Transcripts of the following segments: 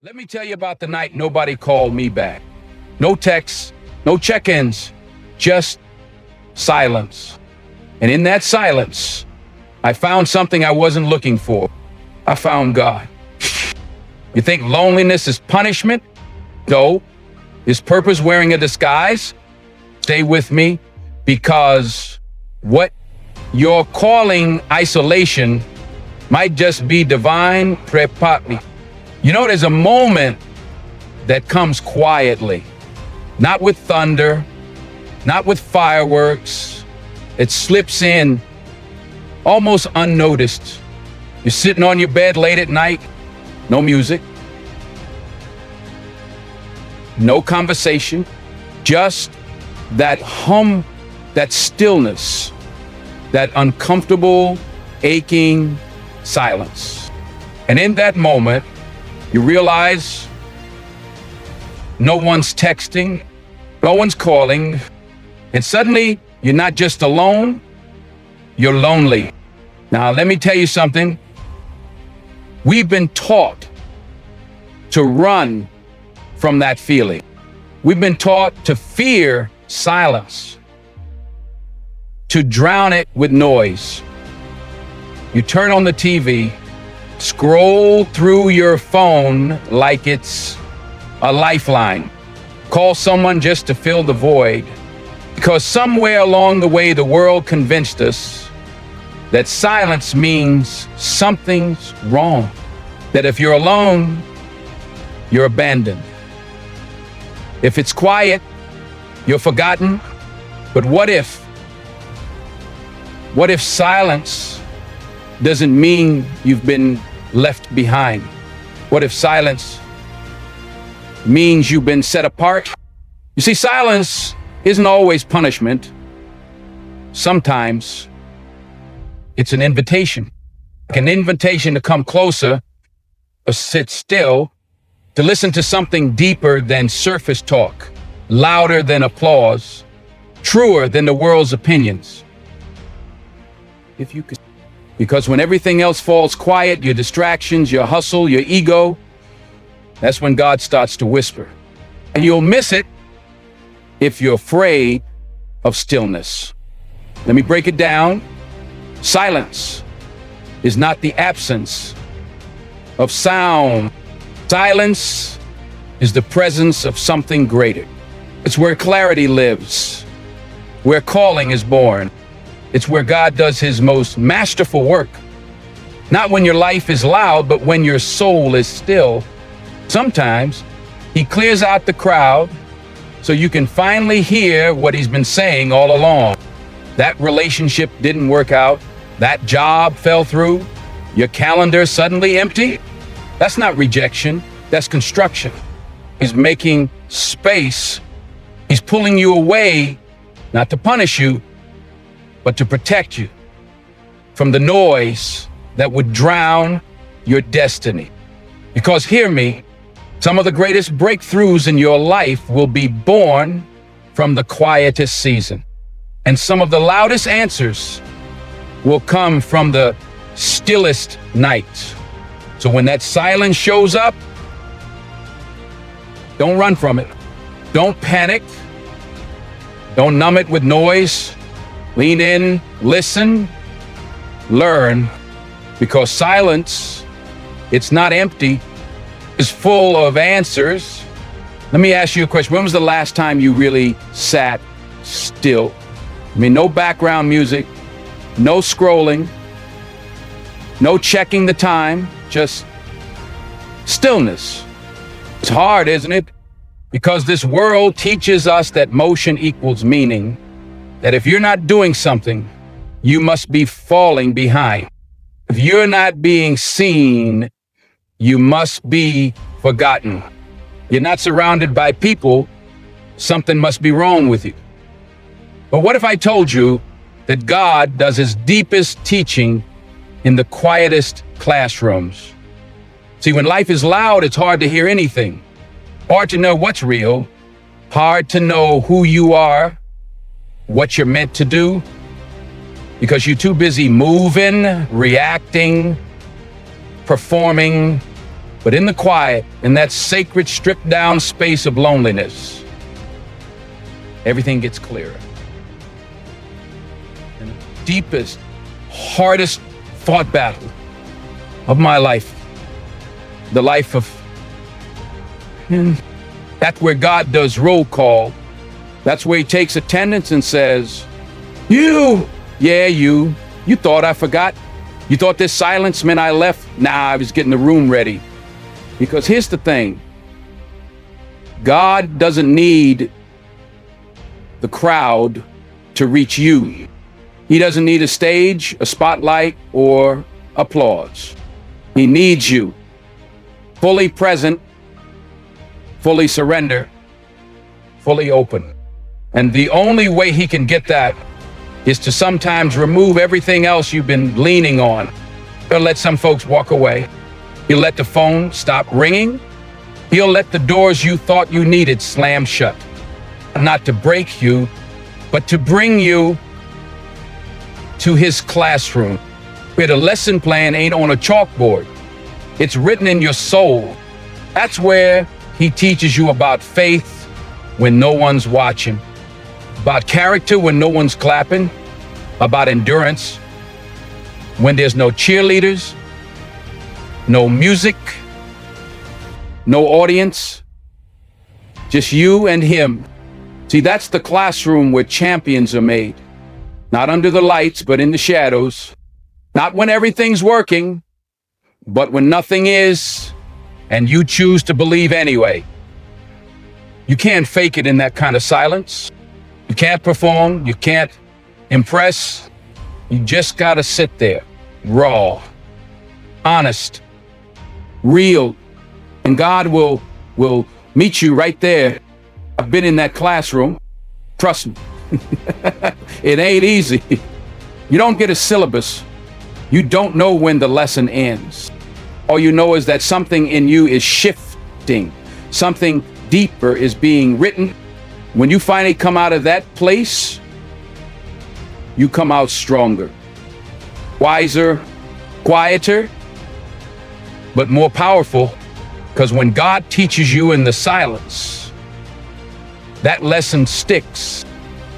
Let me tell you about the night nobody called me back. No texts, no check-ins, just silence. And in that silence, I found something I wasn't looking for. I found God. You think loneliness is punishment? No. Is purpose wearing a disguise? Stay with me, because what you're calling isolation might just be divine prepati. You know, there's a moment that comes quietly, not with thunder, not with fireworks. It slips in almost unnoticed. You're sitting on your bed late at night, no music, no conversation, just that hum, that stillness, that uncomfortable, aching silence. And in that moment, you realize no one's texting, no one's calling, and suddenly you're not just alone, you're lonely. Now, let me tell you something. We've been taught to run from that feeling. We've been taught to fear silence, to drown it with noise. You turn on the TV, scroll through your phone like it's a lifeline. Call someone just to fill the void. Because somewhere along the way, the world convinced us that silence means something's wrong. That if you're alone, you're abandoned. If it's quiet, you're forgotten. But what if silence doesn't mean you've been left behind? What if silence means you've been set apart? You see, silence isn't always punishment. Sometimes it's an invitation. Like an invitation to come closer, or sit still, to listen to something deeper than surface talk, louder than applause, truer than the world's opinions. If you could. Because when everything else falls quiet, your distractions, your hustle, your ego, that's when God starts to whisper. And you'll miss it if you're afraid of stillness. Let me break it down. Silence is not the absence of sound. Silence is the presence of something greater. It's where clarity lives, where calling is born. It's where God does his most masterful work. Not when your life is loud, but when your soul is still. Sometimes he clears out the crowd so you can finally hear what he's been saying all along. That relationship didn't work out. That job fell through. Your calendar suddenly empty. That's not rejection. That's construction. He's making space. He's pulling you away, not to punish you, but to protect you from the noise that would drown your destiny. Because hear me, some of the greatest breakthroughs in your life will be born from the quietest season. And some of the loudest answers will come from the stillest nights. So when that silence shows up, don't run from it. Don't panic. Don't numb it with noise. Lean in, listen, learn, because silence, it's not empty, it's full of answers. Let me ask you a question. When was the last time you really sat still? I mean, no background music, no scrolling, no checking the time, just stillness. It's hard, isn't it? Because this world teaches us that motion equals meaning. That if you're not doing something, you must be falling behind. If you're not being seen, you must be forgotten. You're not surrounded by people, something must be wrong with you. But what if I told you that God does his deepest teaching in the quietest classrooms? See, when life is loud, it's hard to hear anything. Hard to know what's real. Hard to know who you are, what you're meant to do, because you're too busy moving, reacting, performing. But in the quiet, in that sacred, stripped down space of loneliness, everything gets clearer. And the deepest, hardest fought battle of my life, the life of, and that's where God does roll call. That's where he takes attendance and says, you thought I forgot? You thought this silence meant I left? Nah, I was getting the room ready. Because here's the thing. God doesn't need the crowd to reach you. He doesn't need a stage, a spotlight, or applause. He needs you fully present, fully surrender, fully open. And the only way he can get that is to sometimes remove everything else you've been leaning on. He'll let some folks walk away. He'll let the phone stop ringing. He'll let the doors you thought you needed slam shut. Not to break you, but to bring you to his classroom, where the lesson plan ain't on a chalkboard. It's written in your soul. That's where he teaches you about faith when no one's watching, about character when no one's clapping, about endurance when there's no cheerleaders, no music, no audience, just you and him. See, that's the classroom where champions are made. Not under the lights, but in the shadows. Not when everything's working, but when nothing is, and you choose to believe anyway. You can't fake it in that kind of silence. You can't perform. You can't impress. You just gotta sit there, raw, honest, real, and God will meet you right there. I've been in that classroom. Trust me. It ain't easy. You don't get a syllabus. You don't know when the lesson ends. All you know is that something in you is shifting. Something deeper is being written. When you finally come out of that place, you come out stronger, wiser, quieter, but more powerful. Because when God teaches you in the silence, that lesson sticks.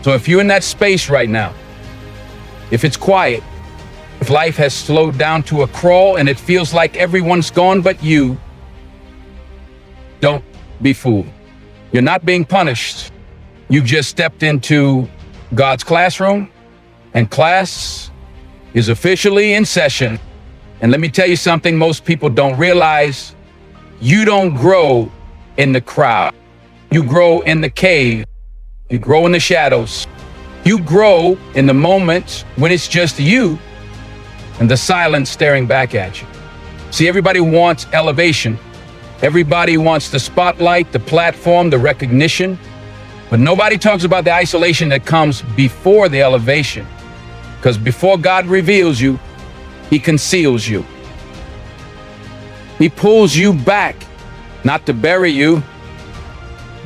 So if you're in that space right now, if it's quiet, if life has slowed down to a crawl and it feels like everyone's gone but you, don't be fooled. You're not being punished. You've just stepped into God's classroom, and class is officially in session. And let me tell you something most people don't realize. You don't grow in the crowd. You grow in the cave. You grow in the shadows. You grow in the moments when it's just you and the silence staring back at you. See, everybody wants elevation. Everybody wants the spotlight, the platform, the recognition. But nobody talks about the isolation that comes before the elevation. Because before God reveals you, he conceals you. He pulls you back, not to bury you,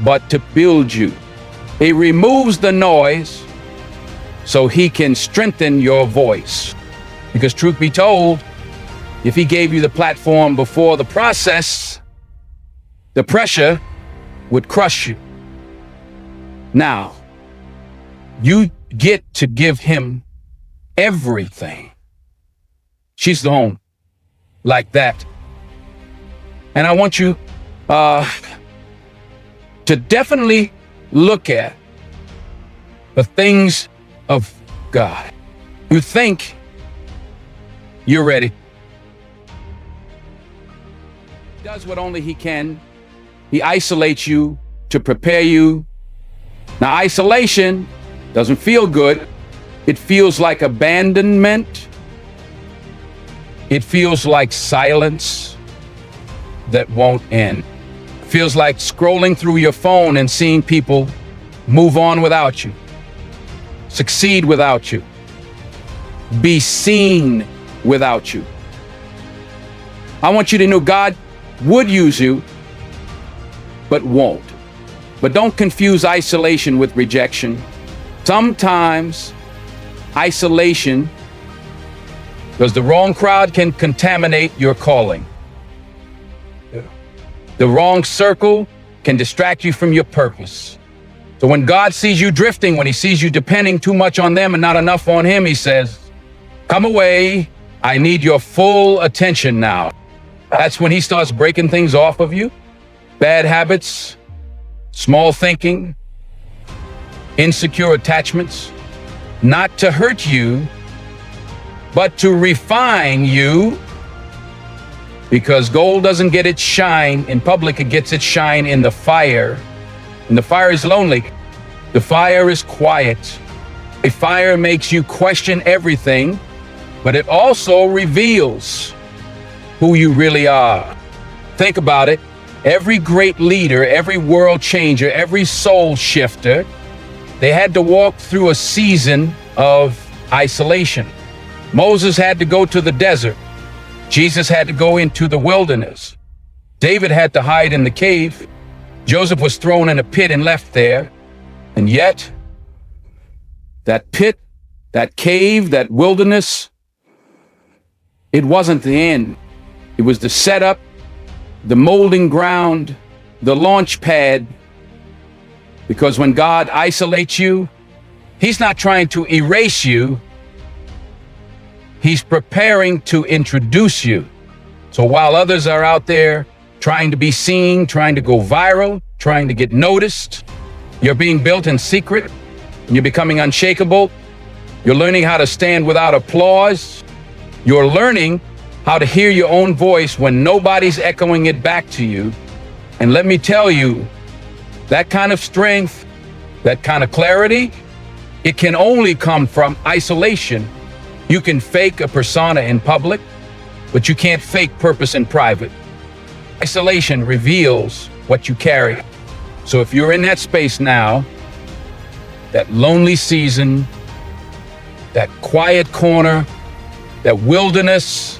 but to build you. He removes the noise so he can strengthen your voice. Because truth be told, if he gave you the platform before the process, the pressure would crush you. Now, you get to give him everything. She's the home like that. And I want you to definitely look at the things of God. You think you're ready. He does what only he can. He isolates you to prepare you. Now, isolation doesn't feel good. It feels like abandonment. It feels like silence that won't end. It feels like scrolling through your phone and seeing people move on without you, succeed without you, be seen without you. I want you to know God would use you, but won't. But don't confuse isolation with rejection. Sometimes isolation, because the wrong crowd can contaminate your calling. The wrong circle can distract you from your purpose. So when God sees you drifting, when he sees you depending too much on them and not enough on him, he says, come away. I need your full attention now. That's when he starts breaking things off of you. Bad habits, small thinking, insecure attachments, not to hurt you, but to refine you. Because gold doesn't get its shine in public, it gets its shine in the fire. And the fire is lonely. The fire is quiet. A fire makes you question everything, but it also reveals who you really are. Think about it. Every great leader, every world changer, every soul shifter, they had to walk through a season of isolation. Moses had to go to the desert. Jesus had to go into the wilderness. David had to hide in the cave. Joseph was thrown in a pit and left there. And yet, that pit, that cave, that wilderness, it wasn't the end. It was the setup, the molding ground, the launch pad. Because when God isolates you, he's not trying to erase you. He's preparing to introduce you. So while others are out there trying to be seen, trying to go viral, trying to get noticed, you're being built in secret, and you're becoming unshakable. You're learning how to stand without applause. You're learning how to hear your own voice when nobody's echoing it back to you. And let me tell you, that kind of strength, that kind of clarity, it can only come from isolation. You can fake a persona in public, but you can't fake purpose in private. Isolation reveals what you carry. So if you're in that space now, that lonely season, that quiet corner, that wilderness,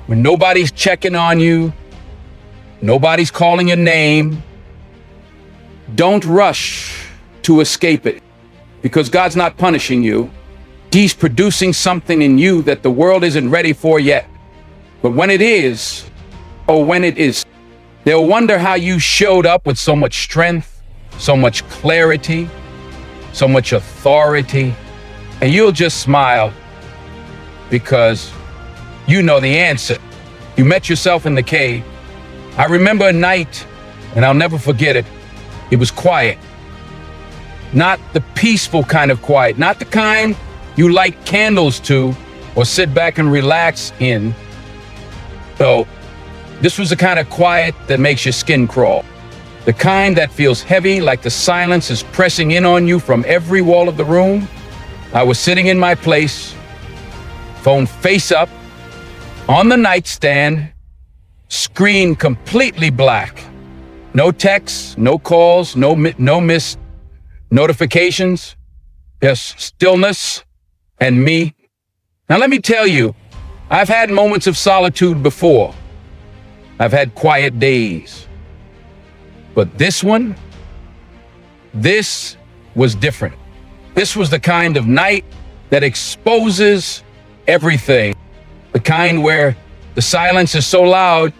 when nobody's checking on you, nobody's calling your name, don't rush to escape it, because God's not punishing you. He's producing something in you that the world isn't ready for yet. But when it is, or when it is, they'll wonder how you showed up with so much strength, so much clarity, so much authority, and you'll just smile because you know the answer. You met yourself in the cave. I remember a night, and I'll never forget it. It was quiet. Not the peaceful kind of quiet, not the kind you light candles to or sit back and relax in. So this was the kind of quiet that makes your skin crawl. The kind that feels heavy, like the silence is pressing in on you from every wall of the room. I was sitting in my place, phone face up, on the nightstand, screen completely black. No texts, no calls, no missed notifications, just stillness and me. Now let me tell you, I've had moments of solitude before. I've had quiet days. But this one, this was different. This was the kind of night that exposes everything. The kind where the silence is so loud,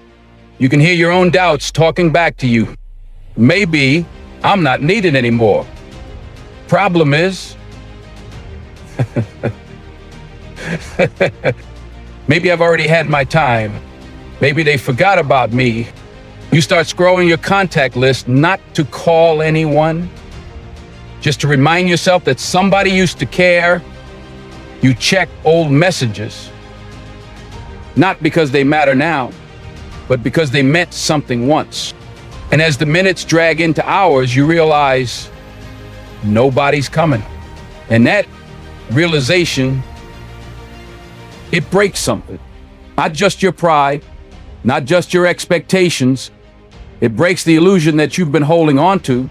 you can hear your own doubts talking back to you. Maybe I'm not needed anymore. Problem is, maybe I've already had my time. Maybe they forgot about me. You start scrolling your contact list, not to call anyone, just to remind yourself that somebody used to care. You check old messages, not because they matter now, but because they meant something once. And as the minutes drag into hours, you realize nobody's coming. And that realization, it breaks something. Not just your pride, not just your expectations. It breaks the illusion that you've been holding on to.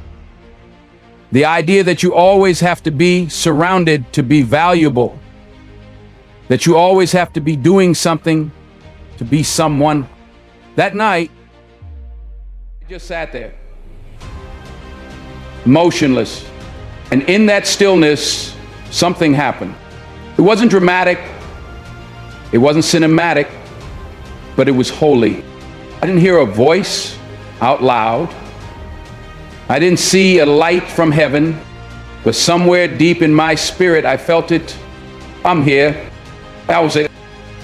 The idea that you always have to be surrounded to be valuable. That you always have to be doing something to be someone. That night, I just sat there, motionless. And in that stillness, something happened. It wasn't dramatic. It wasn't cinematic, but it was holy. I didn't hear a voice. out loud. I didn't see a light from heaven, but somewhere deep in my spirit, I felt it. I'm here. That was it.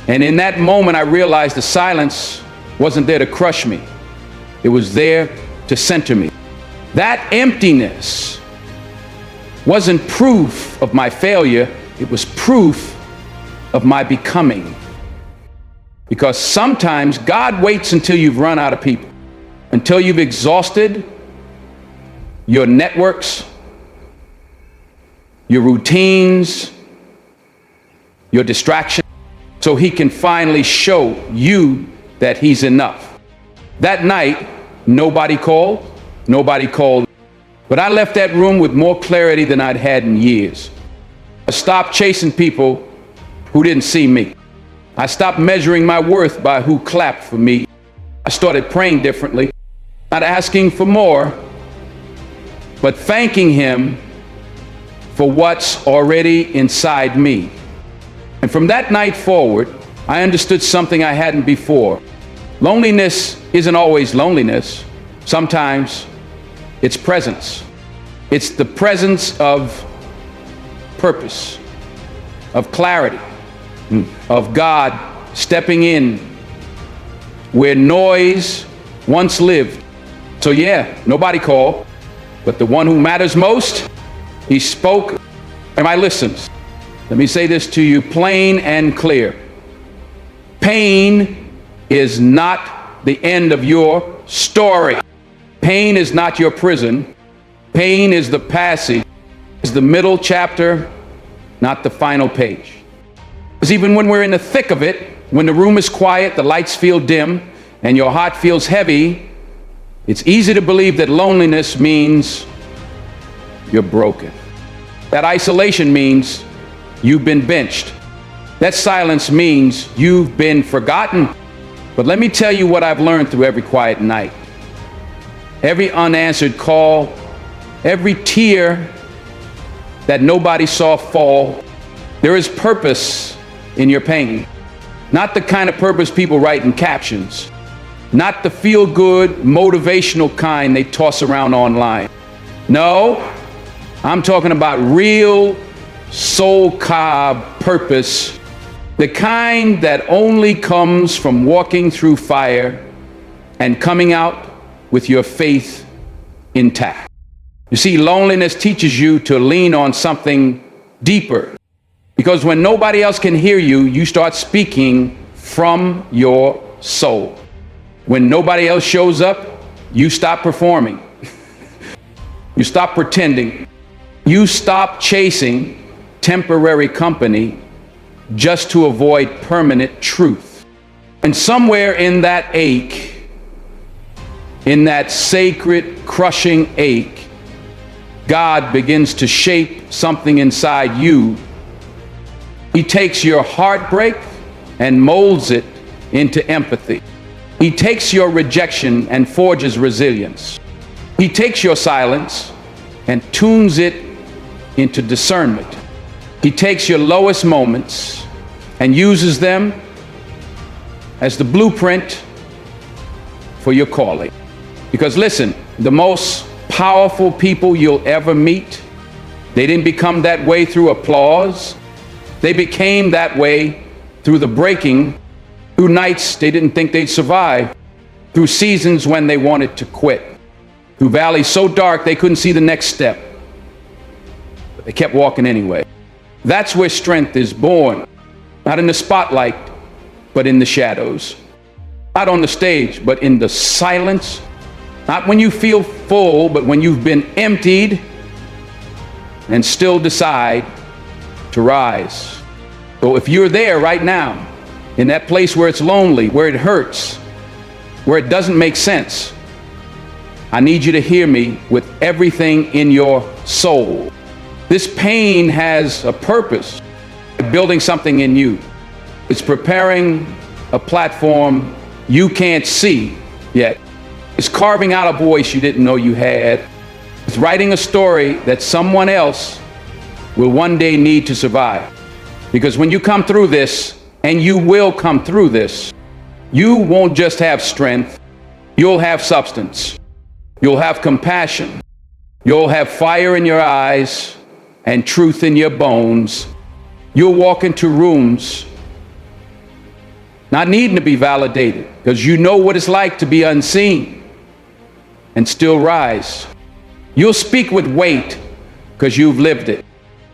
And in that moment, I realized the silence wasn't there to crush me. It was there to center me. That emptiness wasn't proof of my failure. It was proof of my becoming. Because sometimes God waits until you've run out of people, until you've exhausted your networks, your routines, your distractions, so he can finally show you that he's enough. That night, nobody called, but I left that room with more clarity than I'd had in years. I stopped chasing people who didn't see me. I stopped measuring my worth by who clapped for me. I started praying differently, not asking for more, but thanking him for what's already inside me. And from that night forward, I understood something I hadn't before. Loneliness isn't always loneliness. Sometimes it's presence. It's the presence of purpose, of clarity, of God stepping in where noise once lived. So yeah, nobody called, but the one who matters most, he spoke, and I listened. Let me say this to you plain and clear. Pain is not the end of your story. Pain is not your prison. Pain is the passage, is the middle chapter, not the final page. Because even when we're in the thick of it, when the room is quiet, the lights feel dim, and your heart feels heavy, it's easy to believe that loneliness means you're broken. That isolation means you've been benched. That silence means you've been forgotten. But let me tell you what I've learned through every quiet night. Every unanswered call, every tear that nobody saw fall, there is purpose in your pain. Not the kind of purpose people write in captions. Not the feel-good, motivational kind they toss around online. No, I'm talking about real soul-carved purpose, the kind that only comes from walking through fire and coming out with your faith intact. You see, loneliness teaches you to lean on something deeper, because when nobody else can hear you, you start speaking from your soul. When nobody else shows up, you stop performing. You stop pretending. You stop chasing temporary company just to avoid permanent truth. And somewhere in that ache, in that sacred, crushing ache, God begins to shape something inside you. He takes your heartbreak and molds it into empathy. He takes your rejection and forges resilience. He takes your silence and tunes it into discernment. He takes your lowest moments and uses them as the blueprint for your calling. Because listen, the most powerful people you'll ever meet, they didn't become that way through applause. They became that way through the breaking, through nights they didn't think they'd survive, through seasons when they wanted to quit, through valleys so dark they couldn't see the next step, but they kept walking anyway. That's where strength is born, not in the spotlight, but in the shadows, not on the stage, but in the silence, not when you feel full, but when you've been emptied and still decide to rise. So if you're there right now, in that place where it's lonely, where it hurts, where it doesn't make sense, I need you to hear me with everything in your soul. This pain has a purpose, building something in you. It's preparing a platform you can't see yet. It's carving out a voice you didn't know you had. It's writing a story that someone else will one day need to survive. Because when you come through this, and you will come through this, you won't just have strength, you'll have substance. You'll have compassion. You'll have fire in your eyes and truth in your bones. You'll walk into rooms not needing to be validated because you know what it's like to be unseen and still rise. You'll speak with weight because you've lived it.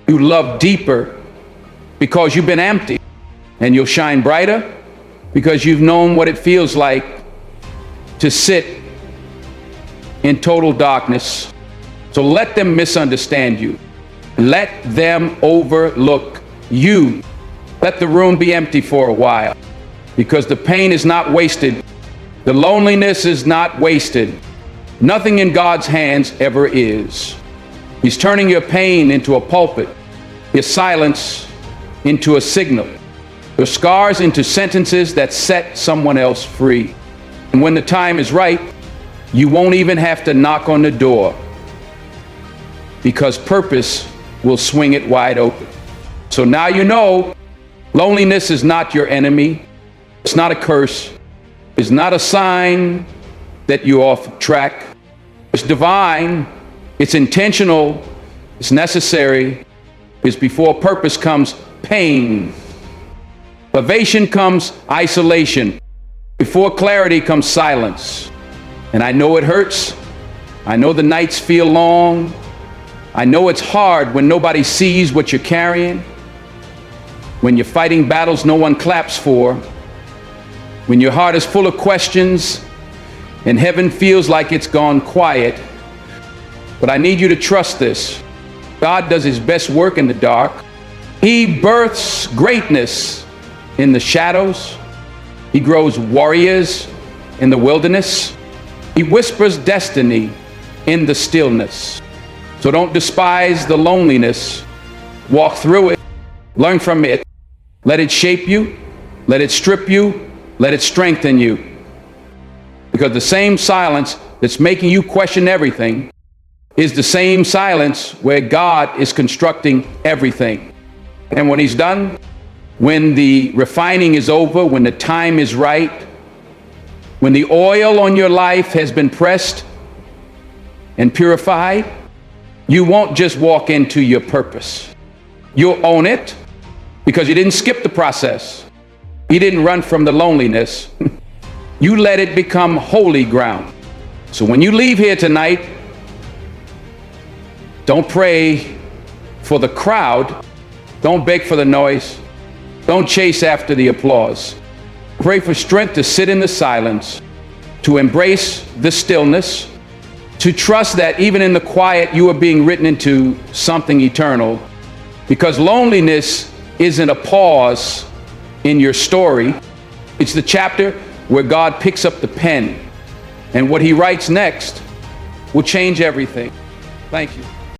You love deeper because you've been empty, and you'll shine brighter because you've known what it feels like to sit in total darkness. So let them misunderstand you. Let them overlook you. Let the room be empty for a while, because the pain is not wasted. The loneliness is not wasted. Nothing in God's hands ever is. He's turning your pain into a pulpit, your silence into a signal, your scars into sentences that set someone else free. And when the time is right, you won't even have to knock on the door, because purpose will swing it wide open. So now you know loneliness is not your enemy. It's not a curse. It's not a sign that you're off track. It's divine. It's intentional. It's necessary. It's before purpose comes pain. Privation comes isolation. Before clarity comes silence. And I know it hurts. I know the nights feel long. I know it's hard when nobody sees what you're carrying, when you're fighting battles no one claps for, when your heart is full of questions and heaven feels like it's gone quiet. But I need you to trust this. God does his best work in the dark. He births greatness in the shadows. He grows warriors in the wilderness. He whispers destiny in the stillness. So don't despise the loneliness. Walk through it. Learn from it. Let it shape you. Let it strip you. Let it strengthen you. Because the same silence that's making you question everything is the same silence where God is constructing everything. And when he's done, when the refining is over, when the time is right, when the oil on your life has been pressed and purified, you won't just walk into your purpose. You'll own it, because you didn't skip the process. You didn't run from the loneliness. You let it become holy ground. So when you leave here tonight, don't pray for the crowd. Don't beg for the noise. Don't chase after the applause. Pray for strength to sit in the silence, to embrace the stillness, to trust that even in the quiet, you are being written into something eternal. Because loneliness isn't a pause in your story. It's the chapter where God picks up the pen, and what he writes next will change everything. Thank you.